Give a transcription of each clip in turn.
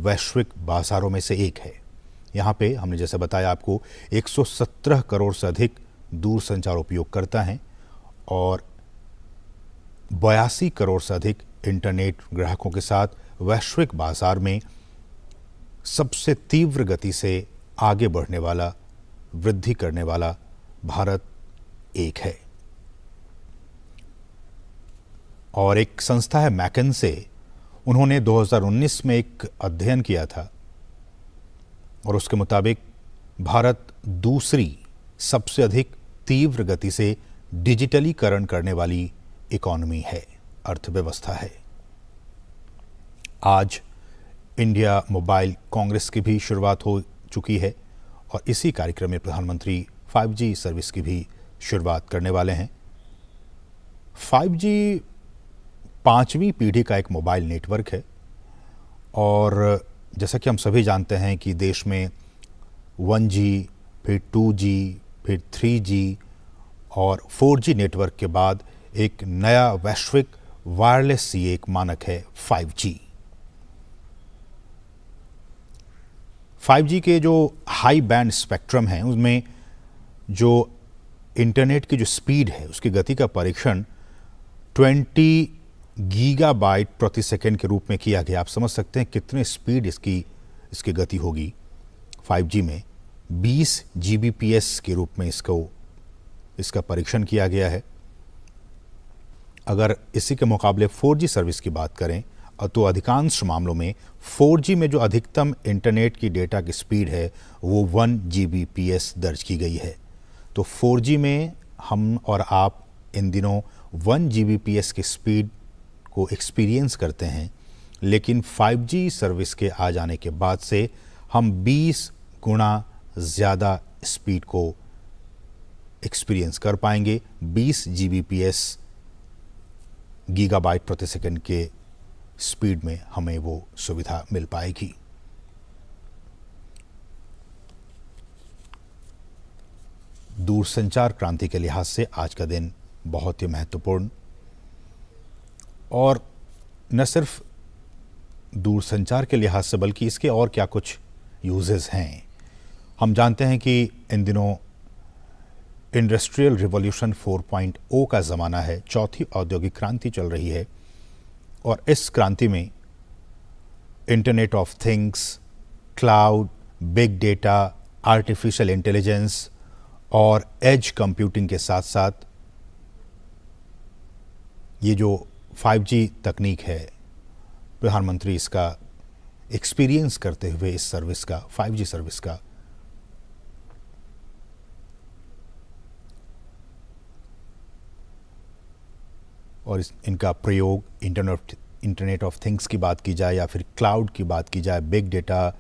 वैश्विक बाजारों में से एक है। यहाँ पे हमने जैसे बताया आपको 117 करोड़ से अधिक दूरसंचार उपयोगकर्ता हैं और 82 करोड़ से अधिक इंटरनेट ग्राहकों के साथ वैश्विक बाजार में सबसे तीव्र गति से आगे बढ़ने वाला, वृद्धि करने वाला भारत एक है। और एक संस्था है मैकिन्से, उन्होंने 2019 में एक अध्ययन किया था और उसके मुताबिक भारत दूसरी सबसे अधिक तीव्र गति से डिजिटलीकरण करने वाली इकोनॉमी है, अर्थव्यवस्था है। आज इंडिया मोबाइल कांग्रेस की भी शुरुआत हो चुकी है और इसी कार्यक्रम में प्रधानमंत्री 5G सर्विस की भी शुरुआत करने वाले हैं। 5G 5वीं पीढ़ी का एक मोबाइल नेटवर्क है और जैसा कि हम सभी जानते हैं कि देश में 1G, फिर 2G, फिर 3G और 4G नेटवर्क के बाद एक नया वैश्विक वायरलेस एक मानक है 5G। 5G के जो हाई बैंड स्पेक्ट्रम है उसमें जो इंटरनेट की जो स्पीड है उसकी गति का परीक्षण 20 गीगाबाइट प्रति सेकंड के रूप में किया गया। आप समझ सकते हैं कितने स्पीड इसकी गति होगी। 5G में 20 Gbps के रूप में इसका परीक्षण किया गया है। अगर इसी के मुकाबले 4G सर्विस की बात करें तो अधिकांश मामलों में 4G में जो अधिकतम इंटरनेट की डेटा की स्पीड है वो 1 Gbps दर्ज की गई है। तो 4G में हम और आप इन दिनों 1 Gbps की स्पीड को एक्सपीरियंस करते हैं, लेकिन 5G सर्विस के आ जाने के बाद से हम 20 गुना ज़्यादा स्पीड को एक्सपीरियंस कर पाएंगे। 20 Gbps गीगाबाइट प्रति सेकंड के स्पीड में हमें वो सुविधा मिल पाएगी। दूरसंचार क्रांति के लिहाज से आज का दिन बहुत ही महत्वपूर्ण, और न सिर्फ दूरसंचार के लिहाज से बल्कि इसके और क्या कुछ यूजेस हैं। हम जानते हैं कि इन दिनों इंडस्ट्रियल रिवॉल्यूशन 4.0 का ज़माना है, चौथी औद्योगिक क्रांति चल रही है और इस क्रांति में internet of things, cloud, big data, artificial intelligence और एज कंप्यूटिंग के साथ साथ ये जो 5G तकनीक है, प्रधानमंत्री इसका एक्सपीरियंस करते हुए इस सर्विस का, 5G सर्विस का और इनका प्रयोग इंटरनेट ऑफ थिंग्स की बात की जाए या फिर क्लाउड की बात की जाए, big data,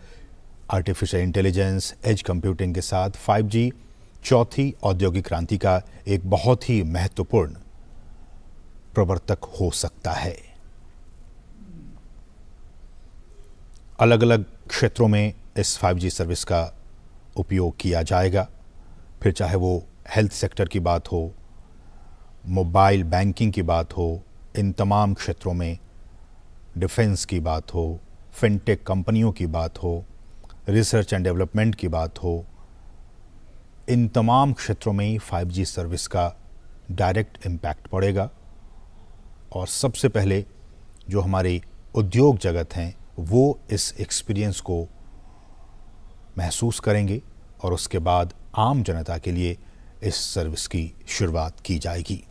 artificial intelligence, edge computing के साथ 5G चौथी औद्योगिक क्रांति का एक बहुत ही महत्वपूर्ण प्रवर्तक हो सकता है। अलग अलग क्षेत्रों में इस 5G सर्विस का उपयोग किया जाएगा, फिर चाहे वो हेल्थ सेक्टर की बात हो, मोबाइल बैंकिंग की बात हो, इन तमाम क्षेत्रों में डिफेंस की बात हो, फिनटेक कंपनियों की बात हो, रिसर्च एंड डेवलपमेंट की बात हो, इन तमाम क्षेत्रों में 5G सर्विस का डायरेक्ट इम्पैक्ट पड़ेगा। और सबसे पहले जो हमारे उद्योग जगत हैं वो इस एक्सपीरियंस को महसूस करेंगे और उसके बाद आम जनता के लिए इस सर्विस की शुरुआत की जाएगी।